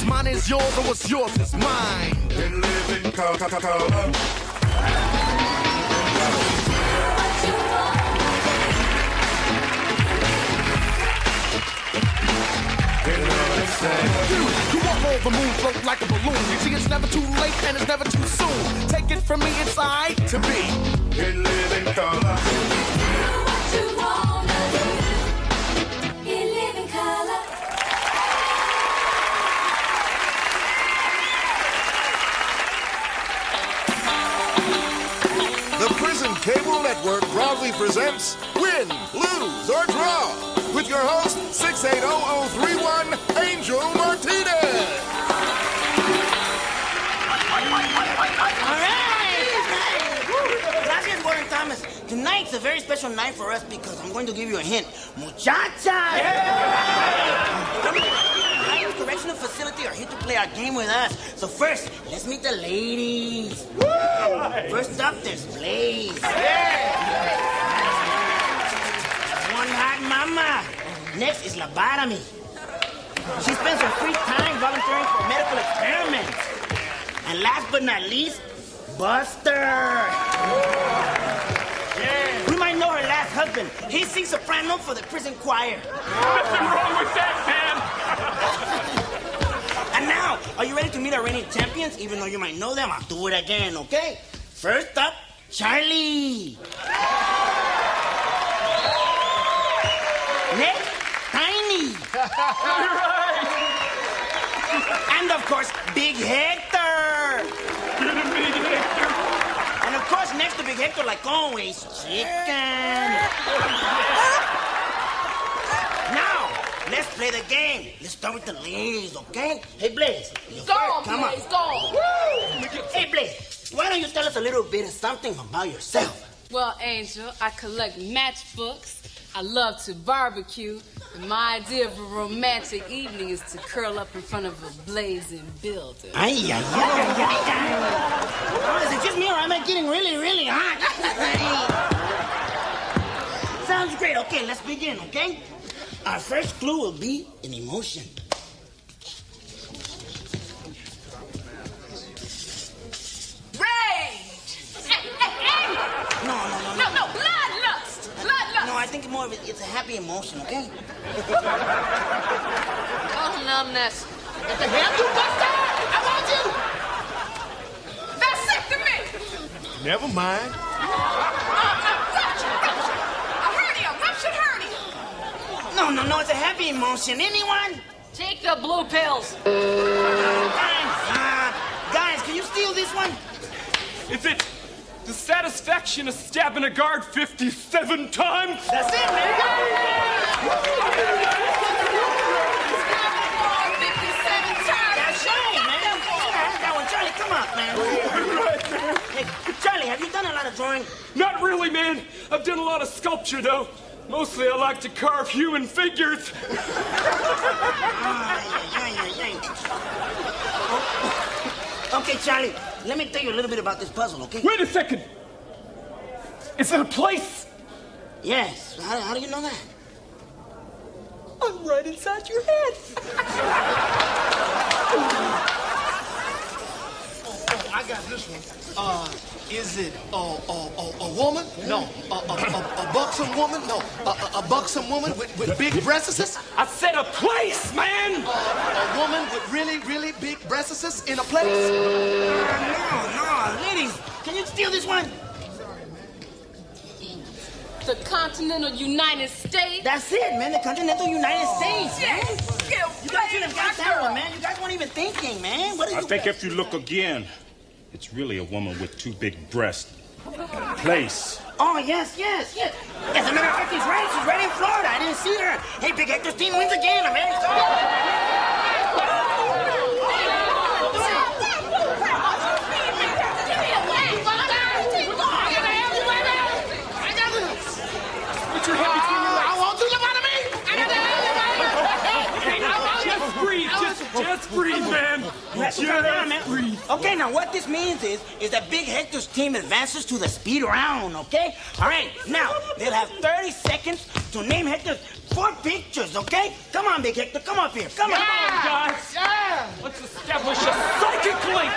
What's mine is yours, and what's yours is mine. In living color. You walk over the moon, float like a balloon. You see, it's never too late and it's never too soon. Take it from me, it's alright to be In living color. What you wanna do in living color. The Prison Cable Network proudly presents Win, Lose, or Draw with your host, 680-031, Angel Martinez. All right. Gracias, Warren Thomas. Tonight's a very special night for us because I'm going to give you a hint. Muchachas! Lions Correctional Facility are here to play our game with us. So first, let's meet the ladies. First up, there's Blaze. One hot mama. Next is Lobotomy. She spends her free time volunteering for medical experiments. And last but not least, Buster. We might know her last husband. He sings soprano for the prison choir. Nothing wrong with that, man. And now, are you ready to meet our reigning champions? Even though you might know them, I'll do it again, okay? First up, Charlie. Next, Tiny. And of course, Big Hector. Big Hector. And of course, next to Big Hector, like always, Chicken. Now, let's play the game. Let's start with the ladies, okay? Hey, Blaze. Go, Come on. Blaze, go. Hey, Blaze, why don't you tell us a little bit of something about yourself? Well, Angel, I collect matchbooks. I love to barbecue. And my idea of a romantic evening is to curl up in front of a blazing building. Ay. Oh, is it just me or am I getting really, really hot? Sounds great. Okay, let's begin, okay? Our first clue will be an emotion. Rage! No, Bloodlust! Bloodlust! No, I think more of it's a happy emotion, okay? Oh, numbness. What the hell, you Buster? I want you. Vasectomy! Never mind. Ruptured hernia. No, it's a happy emotion. Anyone? Take the blue pills. Guys, can you steal this one? Is it the satisfaction of stabbing a guard 57 times? That's it, man. 57 times. That's right, man. That one, Charlie, come on, man. Hey, Charlie, have you done a lot of drawing? Not really, man. I've done a lot of sculpture, though. Mostly I like to carve human figures. Okay, Charlie, let me tell you a little bit about this puzzle, okay? Wait a second. Is it a place? Yes. How do you know that? I'm right inside your head. I got this one. Is it a woman? No. A buxom woman? No. A buxom woman with big breasts? I said a place, man. A woman with really, really big breasts in a place? No, ladies, can you steal this one? The continental United States. That's it, man. The continental United States, man. Yes. You guys should have got that one, man. You guys weren't even thinking, man. What are I you think guys... if you look again, it's really a woman with two big breasts. Place. Oh, yes. As a matter of fact, she's right in Florida. I didn't see her. Hey, Big Hector's team wins again. I'm very sorry. Put your head between your legs. I want to look at me! Just breathe. Just Just breathe, man. Let's Just calm down, man. breathe. Okay, now what this means is that Big Hector's team advances to the speed round, okay? All right, now, they'll have 30 seconds to name Hector's 4 pictures, okay? Come on, Big Hector, come up here, come on. Come on, guys. Yeah! Let's establish a psychic link.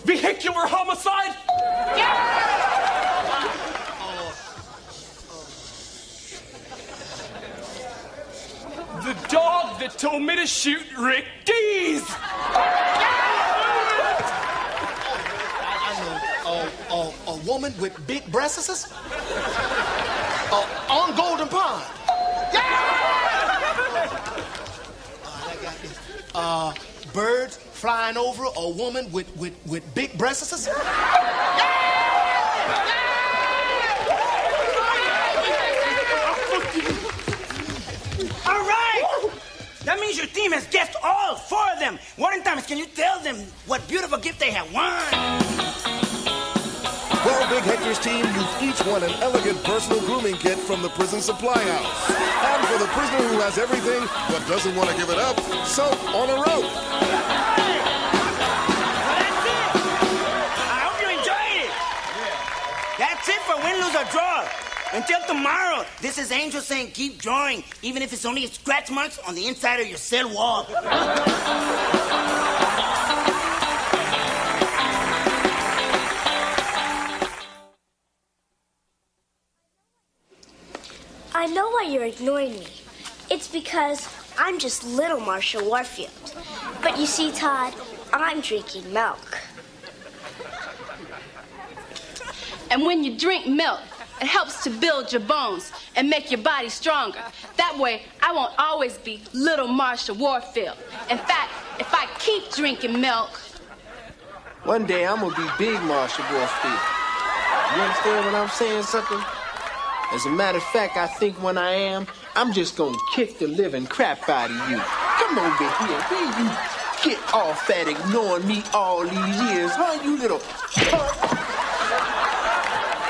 Vehicular homicide? The dog that told me to shoot Rick Dees. I know. A woman with big breasts? On Golden Pond. I got this. Birds flying over a woman with big breasts? All right! That means your team has guessed all 4 of them. Warden Thomas, can you tell them what beautiful gift they have won? Well, Big Hector's team, you've each won an elegant personal grooming kit from the prison supply house. And for the prisoner who has everything but doesn't want to give it up, soap on a rope. Well, that's it. I hope you enjoyed it. That's it for win, lose, or draw. Until tomorrow, this is Angel saying keep drawing, even if it's only scratch marks on the inside of your cell wall. I know why you're ignoring me. It's because I'm just little Marsha Warfield. But you see, Todd, I'm drinking milk. And when you drink milk, it helps to build your bones and make your body stronger. That way, I won't always be little Marsha Warfield. In fact, if I keep drinking milk... One day, I'm gonna be big Marsha Warfield. You understand what I'm saying, sucker? As a matter of fact, I think when I am, I'm just gonna kick the living crap out of you. Come over here. Where you get off at ignoring me all these years, huh, you little punk?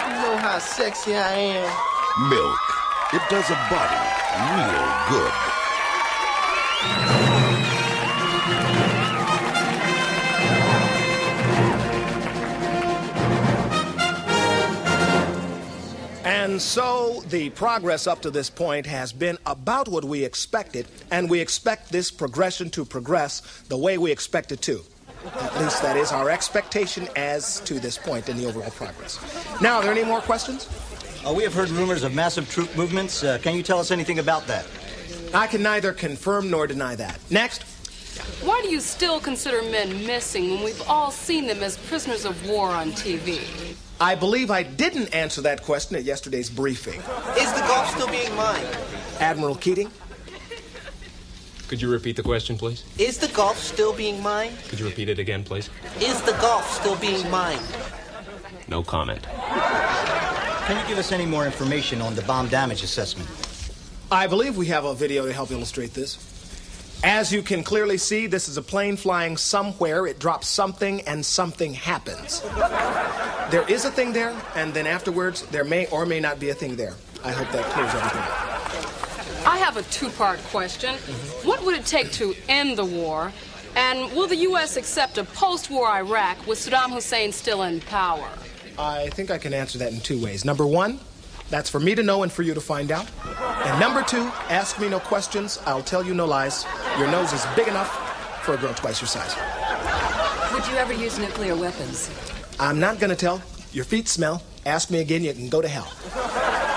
You know how sexy I am? Milk. It does a body real good. And so the progress up to this point has been about what we expected, and we expect this progression to progress the way we expect it to. At least that is our expectation as to this point in the overall progress. Now, are there any more questions? We have heard rumors of massive troop movements. Can you tell us anything about that? I can neither confirm nor deny that. Next. Why do you still consider men missing when we've all seen them as prisoners of war on TV? I believe I didn't answer that question at yesterday's briefing. Is the Gulf still being mined? Admiral Keating? Could you repeat the question, please? Is the Gulf still being mined? Could you repeat it again, please? Is the Gulf still being mined? No comment. Can you give us any more information on the bomb damage assessment? I believe we have a video to help illustrate this. As you can clearly see, this is a plane flying somewhere. It drops something, and something happens. There is a thing there, and then afterwards, there may or may not be a thing there. I hope that clears everything up. I have a 2-part question. What would it take to end the war? And will the U.S. accept a post-war Iraq with Saddam Hussein still in power? I think I can answer that in 2 ways. Number 1, that's for me to know and for you to find out. And number 2, ask me no questions. I'll tell you no lies. Your nose is big enough for a girl twice your size. Would you ever use nuclear weapons? I'm not going to tell. Your feet smell. Ask me again, you can go to hell.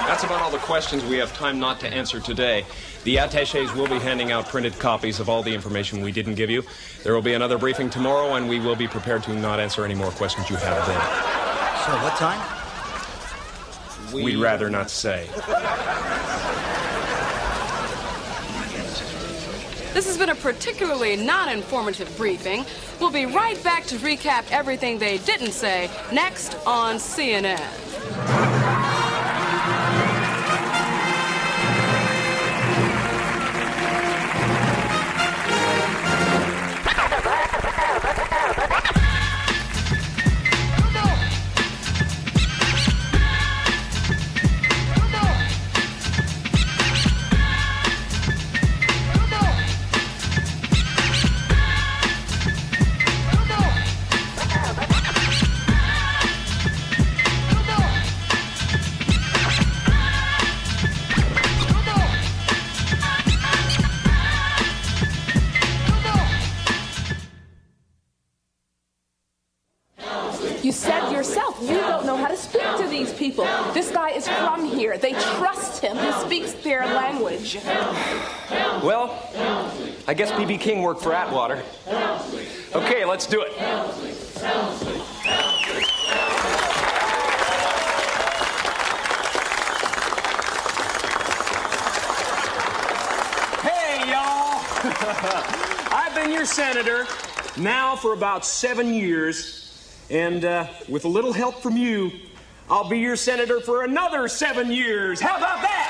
That's about all the questions we have time not to answer today. The attachés will be handing out printed copies of all the information we didn't give you. There will be another briefing tomorrow, and we will be prepared to not answer any more questions you have then. So, what time? We'd rather not say. This has been a particularly non-informative briefing. We'll be right back to recap everything they didn't say next on CNN. This guy is from here. They trust him. He speaks their language. Well, I guess B.B. King worked for Atwater. Okay, let's do it. Hey, y'all. I've been your senator now for about 7 years. And with a little help from you, I'll be your senator for another 7 years. How about that?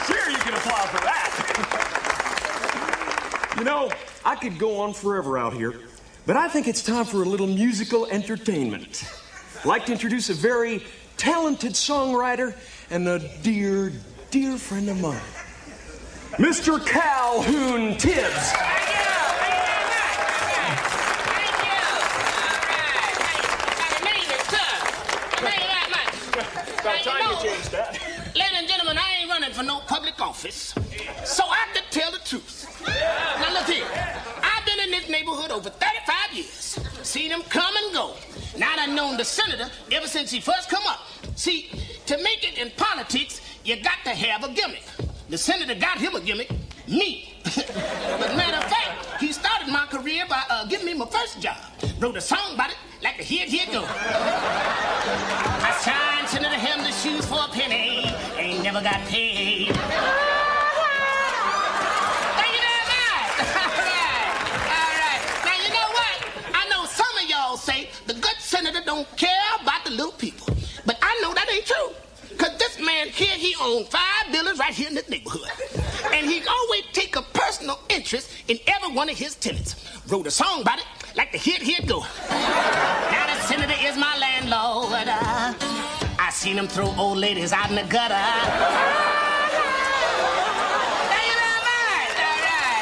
Sure, you can applaud for that. You know, I could go on forever out here, but I think it's time for a little musical entertainment. I'd like to introduce a very talented songwriter and a dear, dear friend of mine, Mr. Calhoun Tibbs. About time you changed that. Ladies and gentlemen, I ain't running for no public office, so I can tell the truth. Now look here, I've been in this neighborhood over 35 years. Seen him come and go. Now I've known the senator ever since he first come up. See, to make it in politics, you got to have a gimmick. The senator got him a gimmick, me. But matter of fact, he started my career by giving me my first job. Wrote a song about it, like the here go. I signed Senator Hamlin's shoes for a penny, ain't never got paid. Thank you very much. All right. Now, you know what? I know some of y'all say the good senator don't care about the little people. But I know that ain't true. Because this man here, he owns 5 buildings right here in this neighborhood. And he always take a personal interest in every one of his tenants. Wrote a song about it, like the here go. Now the senator is my landlord. I seen him throw old ladies out in the gutter. Thank you very much. All right.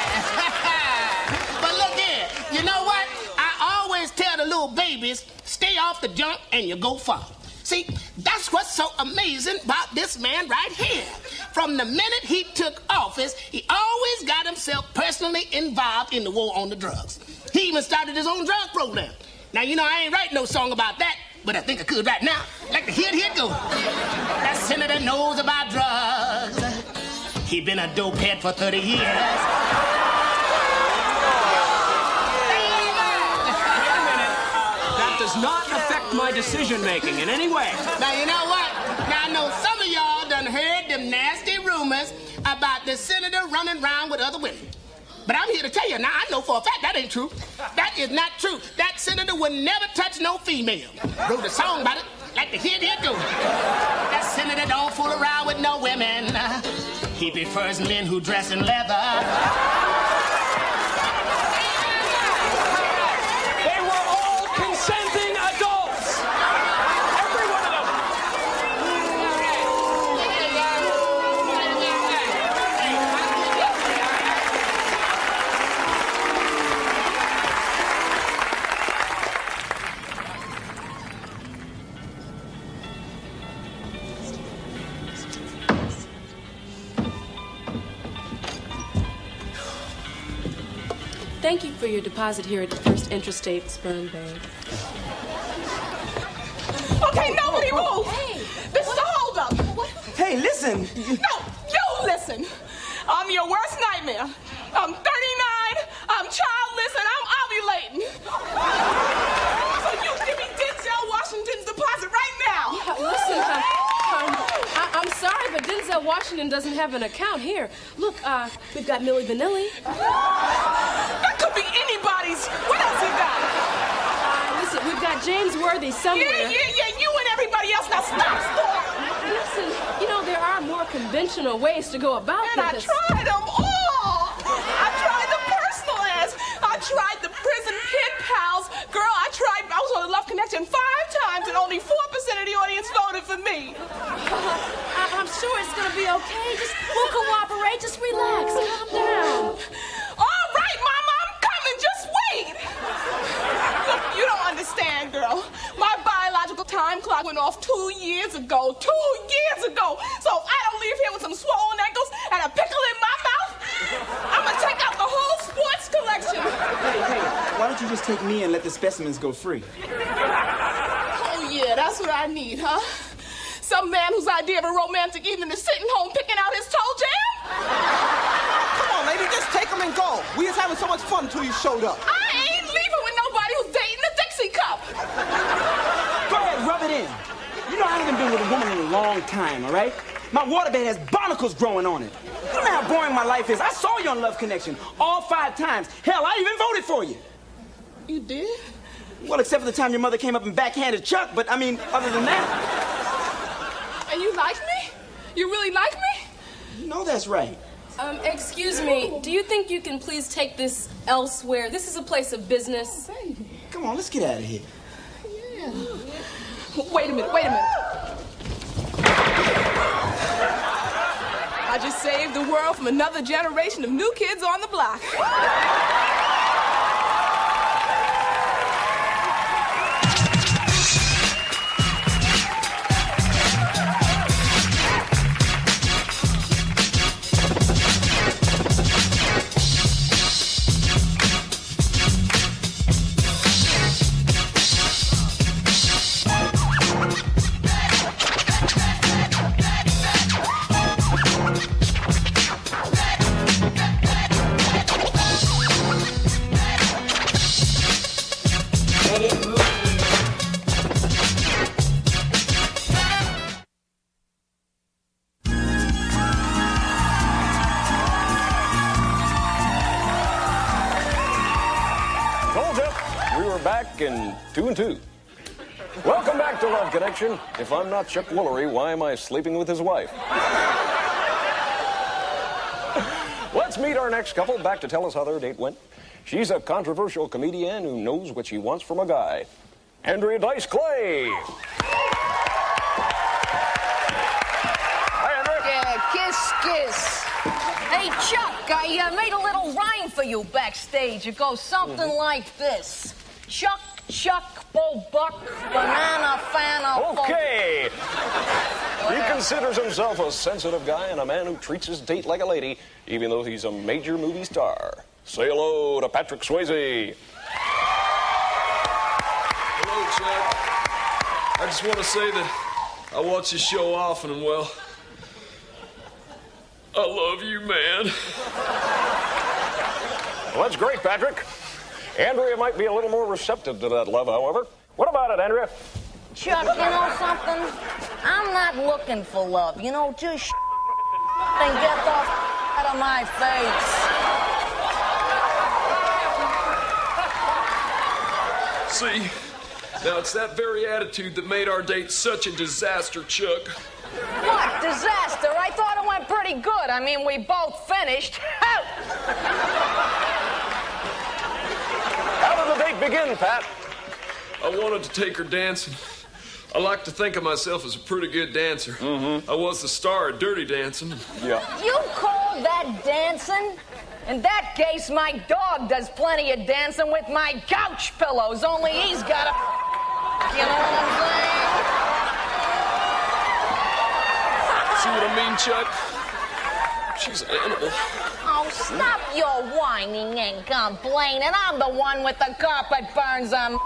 But look here, you know what? I always tell the little babies, stay off the junk and you go far. See, that's what's so amazing about this man right here. From the minute he took office, he always got himself personally involved in the war on the drugs. He even started his own drug program. Now, you know, I ain't writing no song about that, but I think I could right now. Like the here go. That senator knows about drugs. He been a dope head for 30 years. Does not affect my decision-making in any way. Now, you know what? Now, I know some of y'all done heard them nasty rumors about the senator running around with other women. But I'm here to tell you, now, I know for a fact that ain't true. That is not true. That senator would never touch no female. Wrote a song about it, like the here go. That senator don't fool around with no women. He prefers men who dress in leather. Consenting adults. Every one of them. Thank you for your deposit here at the First Interstate Sperm Bank. Okay, nobody move. Hey, this is a holdup. Hey, listen. No, you listen. I'm your worst nightmare. I'm 39, I'm childless, and I'm ovulating. So you give me Denzel Washington's deposit right now. Yeah, listen, I'm sorry, but Denzel Washington doesn't have an account here. Look, we've got Milli Vanilli. That could be anybody's. What else you got? Listen, we've got James Worthy somewhere. Yeah, you and everybody else. Now stop. Listen, you know, there are more conventional ways to go about this. And I tried them all. I tried the personal ads. I tried the prison pen pals. Girl, I was on the Love Connection 5 times and only 4% of the audience voted for me. I'm sure it's going to be okay. We'll cooperate. Just relax. Calm down. All right, Mama, I'm coming. Just wait. Look, you don't understand, girl. My biological time clock went off 2 years ago. 2 years ago. So if I don't leave here with some swollen ankles and a pickle in my mouth, I'm going to take out the whole sports collection. Hey, why don't you just take me and let the specimens go free? Oh, Yeah, that's what I need, huh? Some man whose idea of a romantic evening is sitting home picking out his toe jam? Come on, lady, just take them and go. We was having so much fun until you showed up. I ain't leaving with nobody who's dating the Dixie Cup. Go ahead, rub it in. You know, I haven't been with a woman in a long time, all right? My waterbed has barnacles growing on it. You know how boring my life is. I saw you on Love Connection all 5 times. Hell, I even voted for you. You did? Well, except for the time your mother came up and backhanded Chuck, but I mean, other than that. And you like me? You really like me? You know that's right. Excuse me, do you think you can please take this elsewhere? This is a place of business. Come on, let's get out of here. Yeah. Wait a minute. I just saved the world from another generation of new kids on the block. In 2 and 2. Welcome back to Love Connection. If I'm not Chuck Woolery, why am I sleeping with his wife? Let's meet our next couple back to tell us how their date went. She's a controversial comedian who knows what she wants from a guy. Andrea Dice Clay. Hi, Andrea. Yeah, kiss. Hey, Chuck, I made a little rhyme for you backstage. It goes something like this. Chuck, Bo Buck, banana, fana. Okay. He considers himself a sensitive guy and a man who treats his date like a lady, even though he's a major movie star. Say hello to Patrick Swayze. Hello, Chuck. I just want to say that I watch your show often, and well, I love you, man. Well, that's great, Patrick. Andrea might be a little more receptive to that love, however. What about it, Andrea? Chuck, you know something? I'm not looking for love. You know, just and get the out of my face. See, now it's that very attitude that made our date such a disaster, Chuck. What disaster? I thought it went pretty good. I mean, we both finished. How did the date begin, Pat? I wanted to take her dancing. I like to think of myself as a pretty good dancer. I was the star of Dirty Dancing. Yeah. You call that dancing? In that case, my dog does plenty of dancing with my couch pillows, only he's got a... You know what I'm saying? See what I mean, Chuck? She's an animal. Oh, stop your whining and complaining. I'm the one with the carpet burns on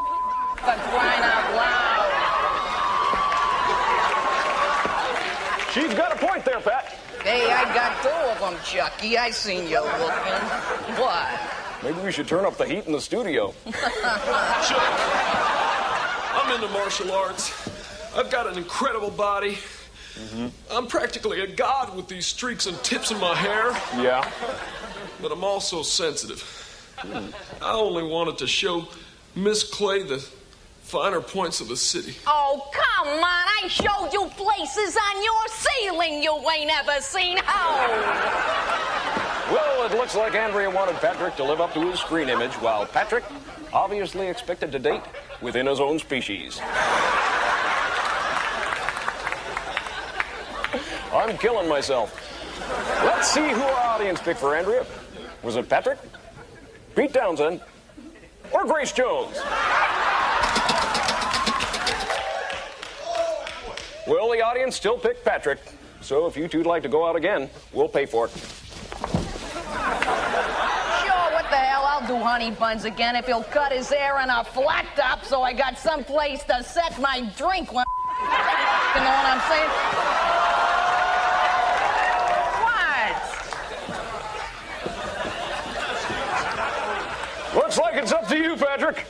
for crying out loud. She's got a point there, Pat. Hey, I got 2 of them, Chucky. I seen you looking. What? Maybe we should turn up the heat in the studio. Chuck, I'm into martial arts. I've got an incredible body. I'm practically a god with these streaks and tips in my hair. Yeah. But I'm also sensitive. I only wanted to show Miss Clay the finer points of the city. Oh, come on. I showed you places on your ceiling you ain't ever seen. Oh. Well, it looks like Andrea wanted Patrick to live up to his screen image, while Patrick obviously expected to date within his own species. I'm killing myself. Let's see who our audience picked for Andrea. Was it Patrick, Pete Townsend, or Grace Jones? Well, the audience still picked Patrick. So if you two'd like to go out again, we'll pay for it. Sure, what the hell? I'll do honey buns again if he'll cut his hair in a flat top so I got someplace to set my drink when you know what I'm saying? What? Looks like it's up to you, Patrick.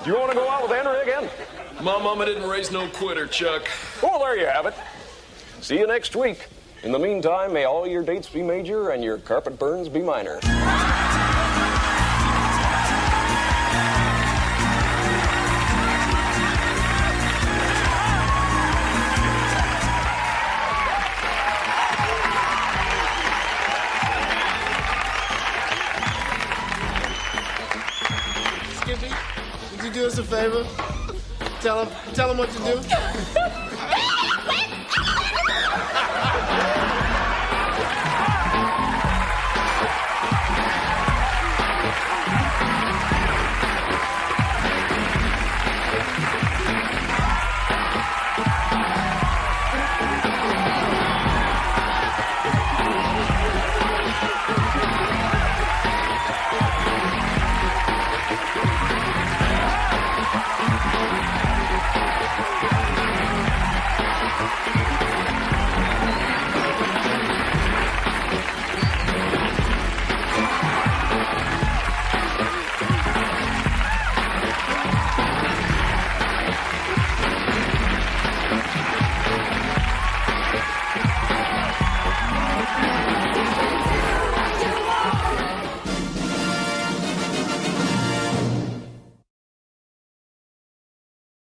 Do you want to go out with Henry again? My mama didn't raise no quitter, Chuck. Well, there you have it. See you next week. In the meantime, may all your dates be major and your carpet burns be minor. Skippy, would you do us a favor? Tell him what to do.